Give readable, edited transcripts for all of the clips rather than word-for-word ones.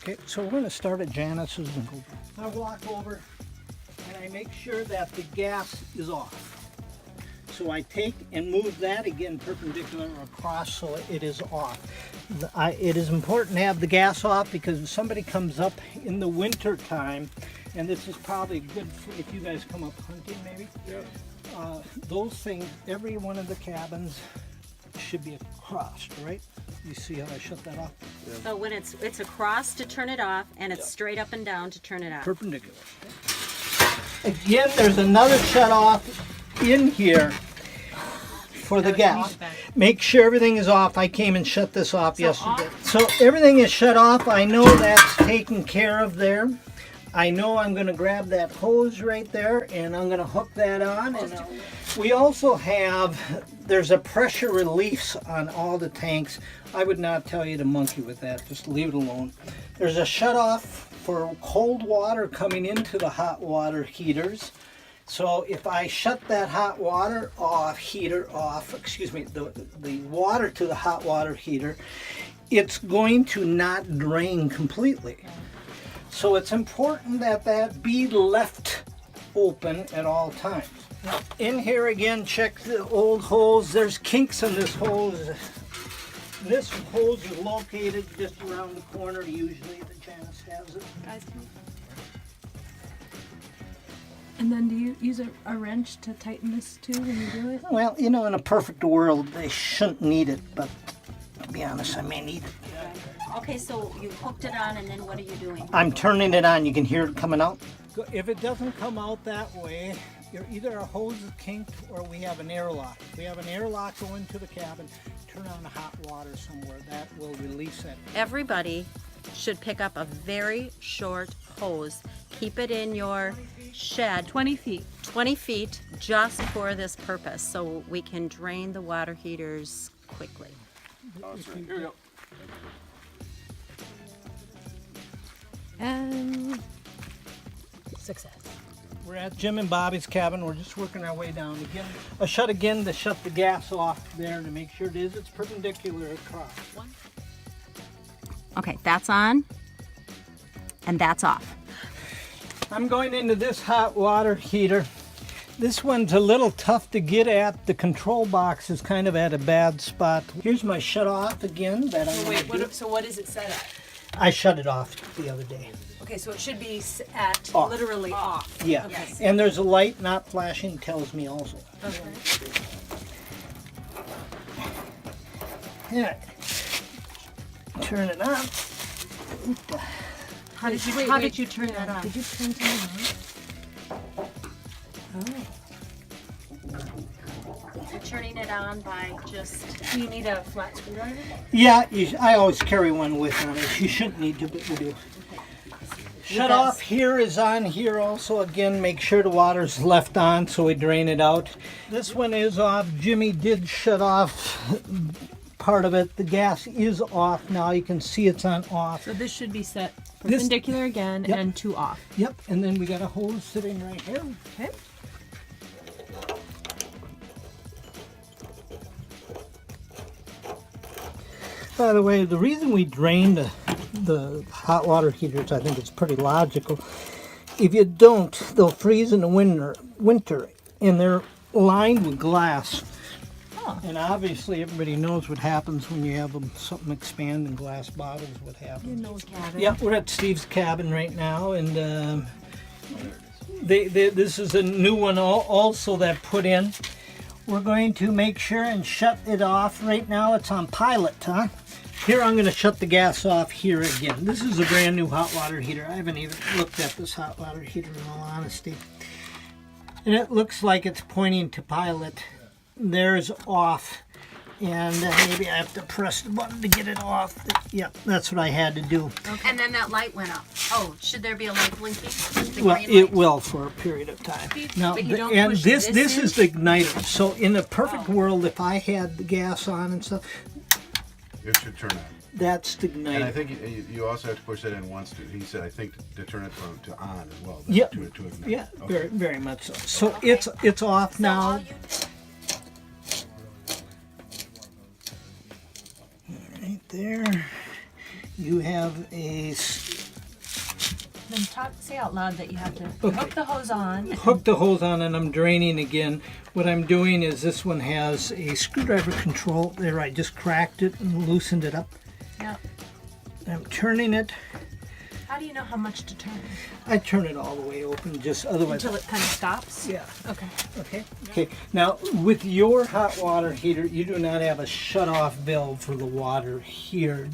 Okay, so we're going to start at Janice's and go. I walk over and I make sure that the gas is off. So I take and move that again perpendicular across so it is off. It is important to have the gas off because if somebody comes up in the winter time, and this is probably good if you guys come up hunting maybe. Yeah. Those things, every one of the cabins should be across, right? You see how I shut that off? Yeah. So when it's across to turn it off, and it's straight up and down to turn it off. Perpendicular. Again, there's another shut off in here for the gas. Make sure everything is off. I came and shut this off yesterday. So everything is shut off. I know that's taken care of there. I know I'm going to grab that hose right there and I'm going to hook that on. And we also have, there's a pressure release on all the tanks. I would not tell you to monkey with that, just leave it alone. There's a shut off for cold water coming into the hot water heaters. So if I shut that hot water off, the water to the hot water heater, it's going to not drain completely. So it's important that that be left open at all times. Now, in here again, check the old hose. There's kinks in this hose. This hose is located just around the corner usually that Janice has it. And then do you use a wrench to tighten this too when you do it? Well, you know, in a perfect world, they shouldn't need it, but to be honest, I may need it. Okay, so you hooked it on, and then what are you doing? I'm turning it on. You can hear it coming out. If it doesn't come out that way, either our hose is kinked or we have an airlock. If we have an airlock going to the cabin, turn on the hot water somewhere. That will release it. Everybody should pick up a very short hose. Keep it in your shed. 20 feet. 20 feet just for this purpose, so we can drain the water heaters quickly. Awesome. Here we go. And success. We're at Jim and Bobby's cabin. We're just working our way down again. I shut again to shut the gas off there to make sure it's perpendicular across. Okay, that's on, and that's off. I'm going into this hot water heater. This one's a little tough to get at. The control box is kind of at a bad spot. Here's my shut off again. So what is it set at? I shut it off the other day. Okay, so it should be at Off. literally off. Yeah, Okay. and there's a light not flashing tells me also. Okay. Yeah. Turn it on. How did you turn that on? Did you turn something on? You're turning it on by just... Do you need a flat screwdriver? Yeah, I always carry one with on it. You shouldn't need to, but we do. Shut off here is on here also. Again, make sure the water's left on so we drain it out. This one is off. Jimmy did shut off part of it. The gas is off now. You can see it's on off. So this should be set perpendicular again Yep. and to off. Yep, and then we got a hose sitting right here. Okay. By the way, the reason we drained the hot water heaters, I think it's pretty logical. If you don't, they'll freeze in the winter, and they're lined with glass. Oh. And obviously, everybody knows what happens when you have something expand in glass bottles. What happens? Your nose cabin. Yeah, we're at Steve's cabin right now, and this is a new one also that put in. We're going to make sure and shut it off. Right now, it's on pilot, huh? Here, I'm going to shut the gas off here again. This is a brand new hot water heater. I haven't even looked at this hot water heater in all honesty. And it looks like it's pointing to pilot. There's off. And maybe I have to press the button to get it off. Yeah, that's what I had to do. Okay. And then that light went up. Oh, should there be a light blinking? The Well, green it light? will for a period of time. Now, But you don't and push this this in? is the igniter. So in a perfect world, if I had the gas on and stuff, It should turn on. that's the And I igniter. think you also have to push that in once. He said, I think, to turn it to on as well. Yeah. To ignite. Yeah, Okay. very much so. So it's off So all now. you there. You have a Then say out loud that you have to hook the hose on. hook the hose on, and I'm draining again. What I'm doing is this one has a screwdriver control. There, I just cracked it and loosened it up. Yep. I'm turning it. How do you know how much to turn? I turn it all the way open, just otherwise. Until it kind of stops? Yeah. Okay. Okay. Okay. Now, with your hot water heater, you do not have a shut-off valve for the water here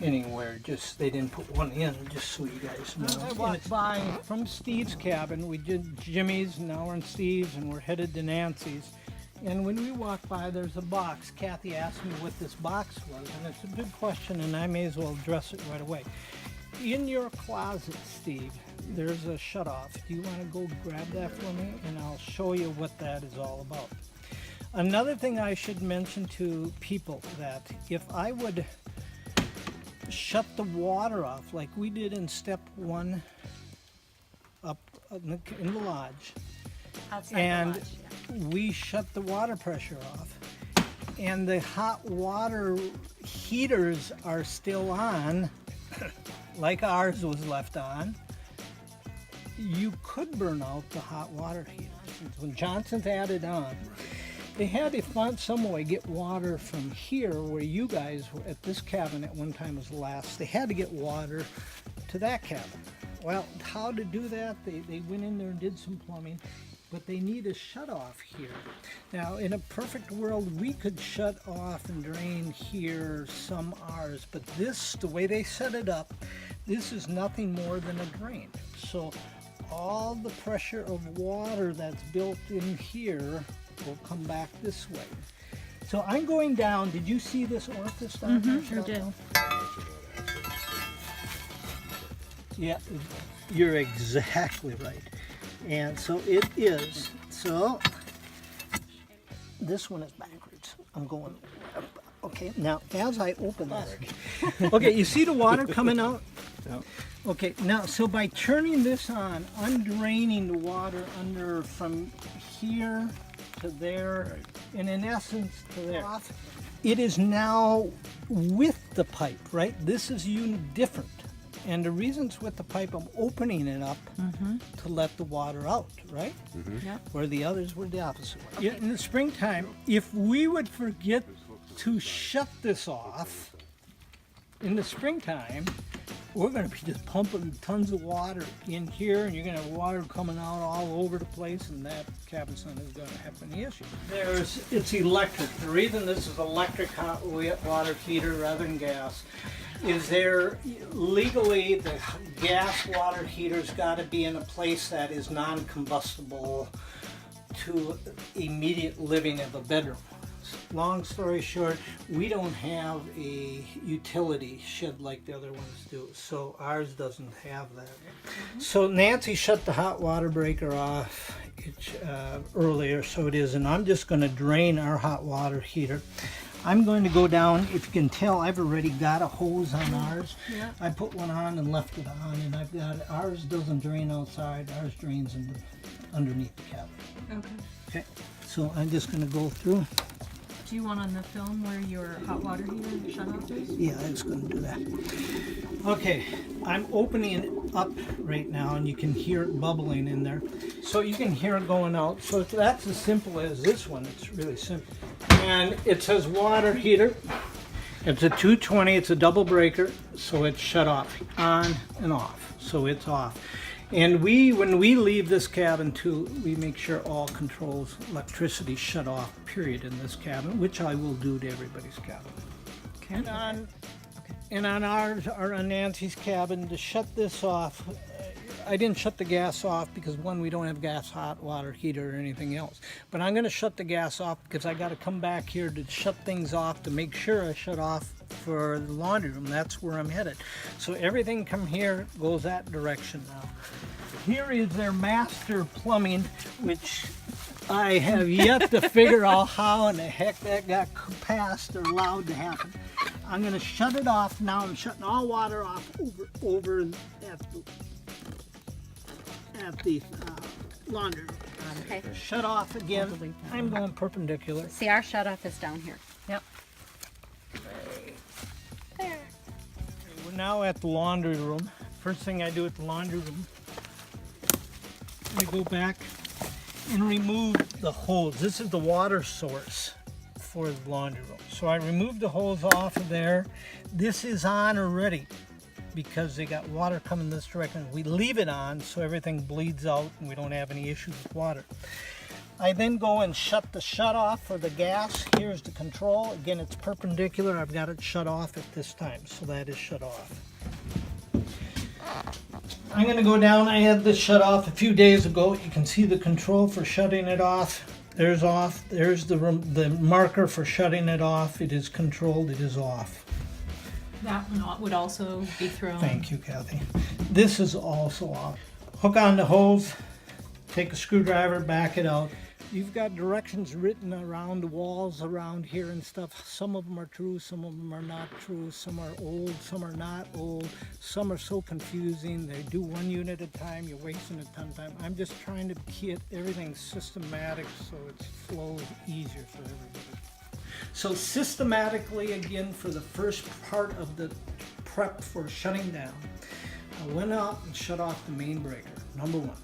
anywhere. Just they didn't put one in, just so you guys know. I walked by from Steve's cabin. We did Jimmy's, now we're in Steve's, and we're headed to Nancy's. And when we walked by, there's a box. Kathy asked me what this box was, and it's a good question, and I may as well address it right away. In your closet, Steve, there's a shut-off. Do you want to go grab that for me? And I'll show you what that is all about. Another thing I should mention to people, that if I would shut the water off like we did in step 1 up in the lodge, Outside and the lodge, yeah. we shut the water pressure off, and the hot water heaters are still on, like ours was left on, you could burn out the hot water heaters. When Johnson's added on, they had to find some way get water from here, where you guys were at this cabin at one time was last. They had to get water to that cabin. Well, how to do that? They went in there and did some plumbing, but they need a shut off here. Now, in a perfect world, we could shut off and drain here some ours, but this, the way they set it up, this is nothing more than a drain. So all the pressure of water that's built in here will come back this way. So I'm going down. Did you see this orifice down there? Sure did. Yeah, you're exactly right. And so it is. So this one is backwards. I'm going up. Okay, now as I open this, okay, you see the water coming out? Yep. Okay, now so by turning this on, I'm draining the water under from here to there, and in essence to there. It is now with the pipe, right? This is different. And the reason's with the pipe, I'm opening it up to let the water out, right? Yeah. Where the others were the opposite way. Yeah, in the springtime, if we would forget to shut this off in the springtime, we're going to be just pumping tons of water in here, and you're going to have water coming out all over the place, and that cabin's not going to have any issue. It's electric. The reason this is electric hot water heater rather than gas is there legally the gas water heater's got to be in a place that is non-combustible to immediate living of a bedroom. Long story short, we don't have a utility shed like the other ones do, so ours doesn't have that. So Nancy shut the hot water breaker off earlier, so it is, and I'm just going to drain our hot water heater. I'm going to go down. If you can tell, I've already got a hose on ours. Yeah. I put one on and left it on, and I've got ours doesn't drain outside. Ours drains underneath the cabin. Okay. Okay, so I'm just going to go through. Do you want on the film where your hot water heater shut off is? Yeah, I was going to do that. Okay, I'm opening it up right now, and you can hear it bubbling in there. So you can hear it going out. So if that's as simple as this one. It's really simple. And it says water heater. It's a 220. It's a double breaker, so it's shut off, on and off. So it's off. And when we leave this cabin too, we make sure all controls, electricity shut off, period, in this cabin, which I will do to everybody's cabin. Okay. And on on Nancy's cabin, to shut this off, I didn't shut the gas off because, one, we don't have gas hot water heater or anything else. But I'm going to shut the gas off because I got to come back here to shut things off to make sure I shut off for the laundry room. That's where I'm headed. So everything from here goes that direction now. Here is their master plumbing, which I have yet to figure out how in the heck that got passed or allowed to happen. I'm going to shut it off now. I'm shutting all water off over at the laundry room. Okay. Shut off again. I'm going perpendicular. See, our shut off is down here. Yep. now at the laundry room. First thing I do at the laundry room, I go back and remove the hose. This is the water source for the laundry room. So I remove the hose off of there. This is on already because they got water coming this direction. We leave it on so everything bleeds out and we don't have any issues with water. I then go and shut the shut off for the gas. Here's the control. Again, it's perpendicular. I've got it shut off at this time, so that is shut off. I'm going to go down. I had this shut off a few days ago. You can see the control for shutting it off. There's off. There's the marker for shutting it off. It is controlled. It is off. That one would also be thrown. Thank you, Kathy. This is also off. Hook on the hose. Take a screwdriver, back it out. You've got directions written around the walls around here and stuff. Some of them are true, some of them are not true. Some are old, some are not old. Some are so confusing. They do one unit at a time. You're wasting a ton of time. I'm just trying to get everything systematic so it flows easier for everybody. So systematically, again, for the first part of the prep for shutting down, I went out and shut off the main breaker, number one.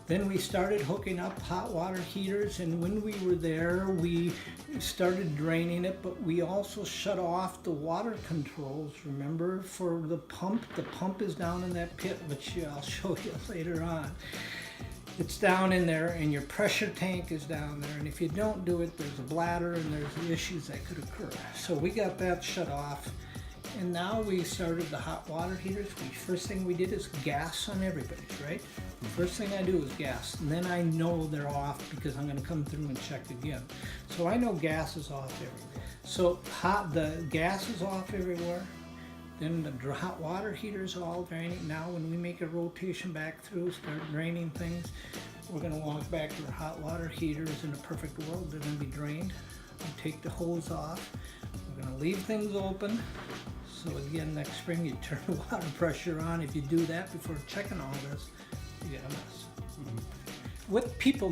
Then we started hooking up hot water heaters, and when we were there, we started draining it, but we also shut off the water controls, remember, for the pump. The pump is down in that pit, which I'll show you later on. It's down in there, and your pressure tank is down there, and if you don't do it, there's a bladder and there's issues that could occur. So we got that shut off. And now we started the hot water heaters. First thing we did is gas on everybody's, right? First thing I do is gas, and then I know they're off because I'm gonna come through and check again. So I know gas is off everywhere. So the gas is off everywhere. Then the hot water heaters are all draining. Now when we make a rotation back through, start draining things, we're gonna walk back to the hot water heaters. In a perfect world, they're gonna be drained. We take the hose off. We're gonna leave things open. So again, next spring you turn the water pressure on. If you do that before checking all this, you get a mess. What people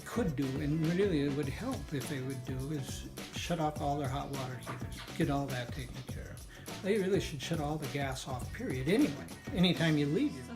could do, and really it would help if they would do, is shut off all their hot water heaters. Get all that taken care of. They really should shut all the gas off, period, anyway. Anytime you leave. So